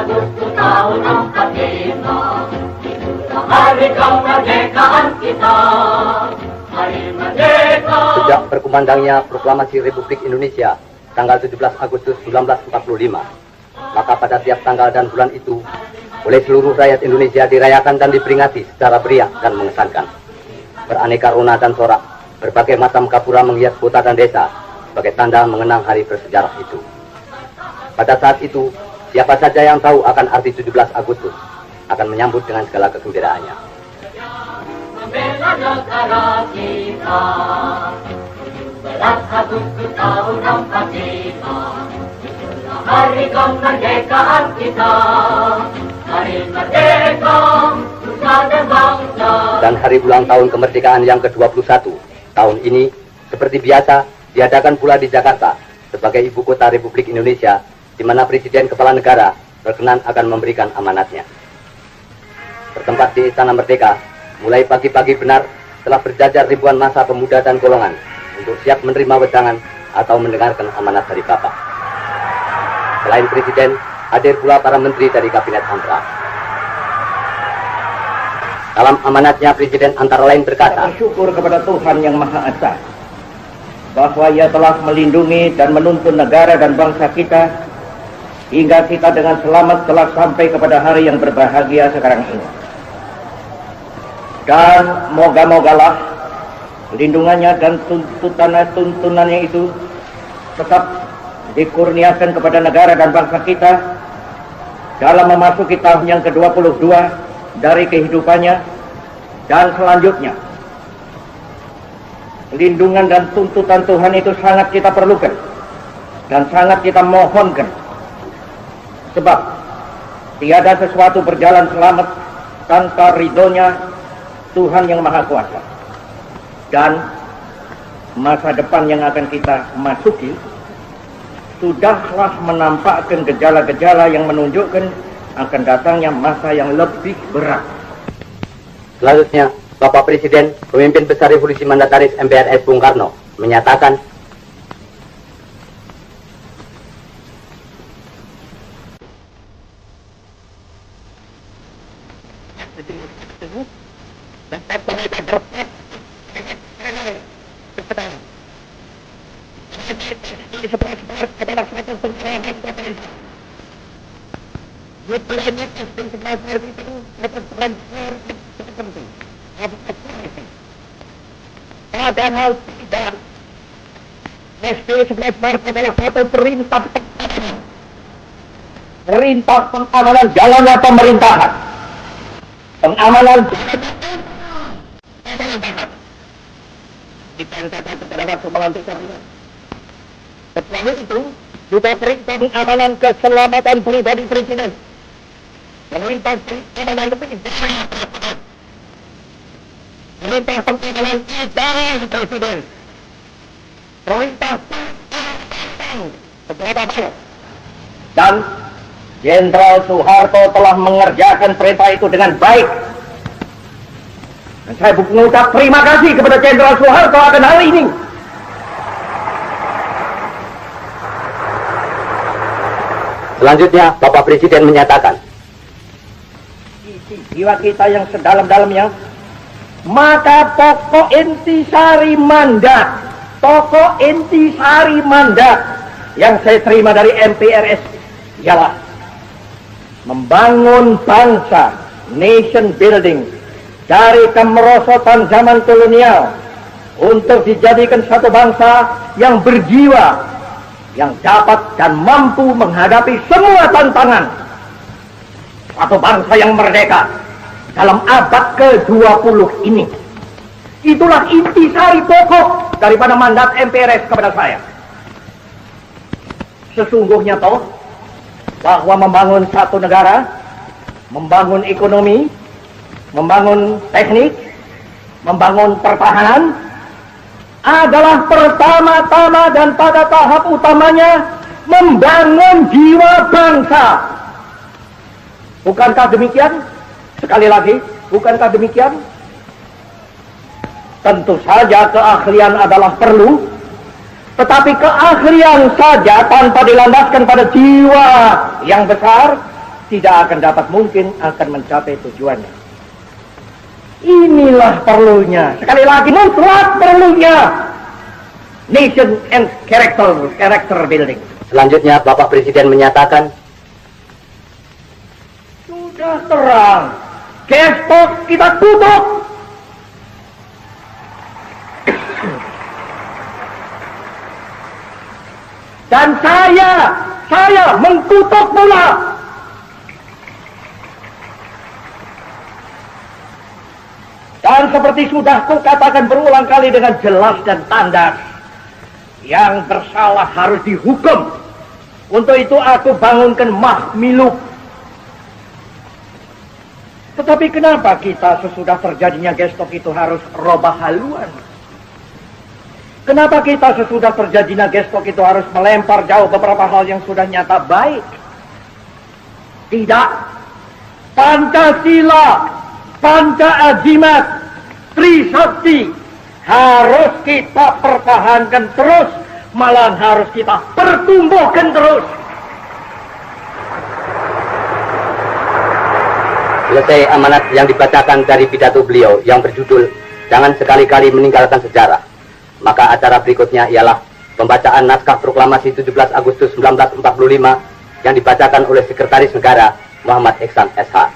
Agustus tahun 45, itulah hari kemerdekaan kita. Hari merdeka. Sejak berkumandangnya Proklamasi Republik Indonesia tanggal 17 Agustus 1945, maka pada tiap tanggal dan bulan itu oleh seluruh rakyat Indonesia dirayakan dan diperingati secara meriah dan mengesankan. Beraneka rona dan sorak, berbagai macam kapura menghias kota dan desa sebagai tanda mengenang hari bersejarah itu. Pada saat itu, siapa saja yang tahu akan arti 17 Agustus akan menyambut dengan segala kegembiraannya. Membela negara kita, 17 Agustus tahun 45, itulah hari kemerdekaan kita. Hari merdeka, nusa dan bangsa. Dan hari ulang tahun kemerdekaan yang ke-21 tahun ini, seperti biasa, diadakan pula di Jakarta sebagai ibu kota Republik Indonesia, di mana Presiden Kepala Negara berkenan akan memberikan amanatnya. Bertempat di Istana Merdeka, mulai pagi-pagi benar telah berjajar ribuan massa pemuda dan golongan untuk siap menerima wedangan atau mendengarkan amanat dari Bapak. Selain Presiden, hadir pula para menteri dari Kabinet AMRA. Dalam amanatnya, Presiden antara lain berkata, bersyukur kepada Tuhan Yang Maha Esa bahwa Ia telah melindungi dan menuntun negara dan bangsa kita hingga kita dengan selamat telah sampai kepada hari yang berbahagia sekarang ini. Dan moga-mogalah lindungannya dan tuntunannya itu tetap dikurniakan kepada negara dan bangsa kita dalam memasuki tahun yang ke-22 dari kehidupannya dan selanjutnya. Lindungan dan tuntutan Tuhan itu sangat kita perlukan dan sangat kita mohonkan, sebab tiada sesuatu berjalan selamat tanpa ridhonya Tuhan Yang Maha Kuasa. Dan masa depan yang akan kita masuki sudahlah menampakkan gejala-gejala yang menunjukkan akan datangnya masa yang lebih berat. Selanjutnya, Bapak Presiden, pemimpin besar Revolusi Mandataris MPRS Bung Karno, menyatakan, padahal tidak SP11 adalah satu perintah pengamanan jalannya pemerintahan, pengamanan setelah itu juga perintah pengamanan keselamatan pribadi Presiden, perintah pengamanan perintah pengamanan istana Presiden, perintah dan Jenderal Soeharto telah mengerjakan perintah itu dengan baik. Dan saya mengucap terima kasih kepada Jenderal Soeharto akan hal ini. selanjutnya Bapak Presiden menyatakan, isi jiwa kita yang sedalam-dalamnya, maka pokok intisari mandat yang saya terima dari MPRS ialah membangun bangsa, nation building, dari kemerosotan zaman kolonial untuk dijadikan satu bangsa yang berjiwa, yang dapat dan mampu menghadapi semua tantangan, satu bangsa yang merdeka dalam abad ke-20 ini. Itulah intisari pokok daripada mandat MPRS kepada saya. Sesungguhnya toh bahwa membangun satu negara, membangun ekonomi, membangun teknik, membangun pertahanan adalah pertama-tama dan pada tahap utamanya membangun jiwa bangsa. Bukankah demikian? Sekali lagi, bukankah demikian? Tentu saja keahlian adalah perlu, tetapi keahlian saja tanpa dilandaskan pada jiwa yang besar tidak akan dapat mungkin akan mencapai tujuannya. Inilah perlunya, sekali lagi mutlak perlunya nation and character building. Selanjutnya Bapak Presiden menyatakan, sudah terang, gestok kita tutup. Dan saya mengkutuk pula. Dan seperti sudah kukatakan berulang kali dengan jelas dan tandas, yang bersalah harus dihukum. Untuk itu aku bangunkan Mahmiluk. Tetapi kenapa kita sesudah terjadinya gestok itu harus robah haluan? Kenapa kita sesudah terjadinya gestok itu harus melempar jauh beberapa hal yang sudah nyata baik? Tidak. Pancasila, Panca-Azimat, Trisakti harus kita pertahankan terus, malah harus kita pertumbuhkan terus. selesai amanat yang dibacakan dari pidato beliau yang berjudul "Jangan sekali-kali meninggalkan sejarah", maka acara berikutnya ialah pembacaan naskah proklamasi 17 Agustus 1945 yang dibacakan oleh Sekretaris Negara Muhammad Ihsan SH.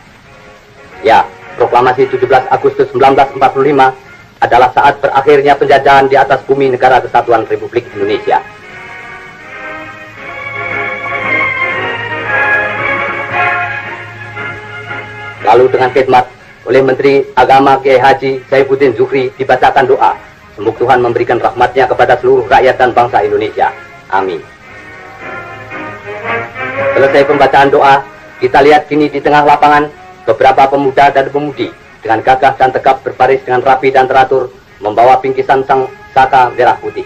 Ya, proklamasi 17 Agustus 1945 adalah saat berakhirnya penjajahan di atas bumi negara kesatuan Republik Indonesia. Lalu dengan khidmat oleh Menteri Agama Kiai Haji Saifuddin Zuhri dibacakan doa, semoga Tuhan memberikan rahmatnya kepada seluruh rakyat dan bangsa Indonesia. Amin. Selesai pembacaan doa, kita lihat kini di tengah lapangan beberapa pemuda dan pemudi dengan gagah dan tegap berbaris dengan rapi dan teratur membawa bingkisan sang saka merah putih.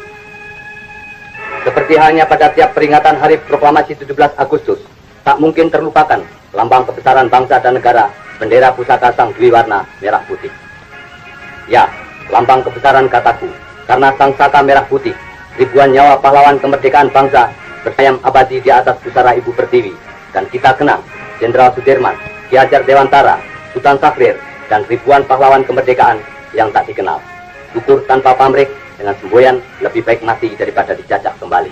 Seperti halnya pada tiap peringatan Hari Proklamasi 17 Agustus, tak mungkin terlupakan lambang kebesaran bangsa dan negara, bendera pusaka sang dwi warna merah putih. Ya, lambang kebesaran kataku, karena sang saka merah putih, ribuan nyawa pahlawan kemerdekaan bangsa bersayam abadi di atas pusara Ibu Pertiwi, dan kita kenang Jenderal Sudirman, Ki Hajar Dewantara, Sultan Syahrir, dan ribuan pahlawan kemerdekaan yang tak dikenal. Gugur tanpa pamrih, dengan semboyan lebih baik mati daripada dijajah kembali.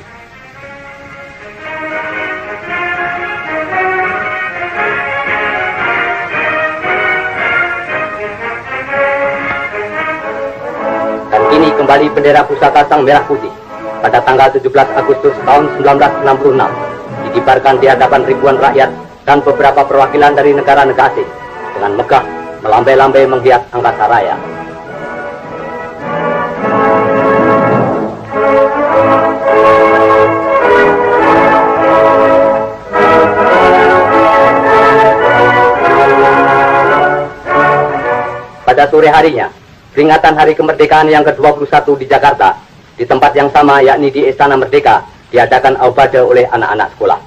Dan kini kembali bendera pusaka sang merah putih pada tanggal 17 Agustus tahun 1966 dikibarkan di hadapan ribuan rakyat dan beberapa perwakilan dari negara-negara asing dengan megah melambai-lambai menghias angkasa raya. Pada sore harinya, peringatan Hari Kemerdekaan yang ke-21 di Jakarta, di tempat yang sama yakni di Istana Merdeka, diadakan aubade oleh anak-anak sekolah.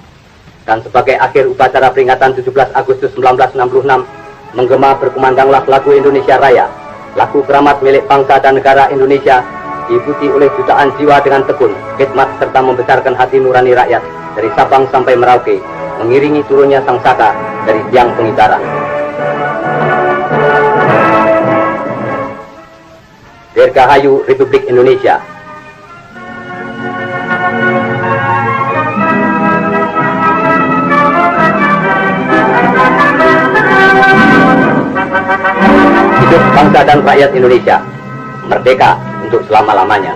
Dan sebagai akhir upacara peringatan 17 Agustus 1966, menggema berkumandanglah lagu Indonesia Raya, lagu keramat milik bangsa dan negara Indonesia, diikuti oleh jutaan jiwa dengan tekun, khidmat serta membesarkan hati nurani rakyat dari Sabang sampai Merauke, mengiringi turunnya sang saka dari tiang pengibaran. Dirgahayu Republik Indonesia. Hidup bangsa dan rakyat Indonesia, merdeka untuk selama-lamanya.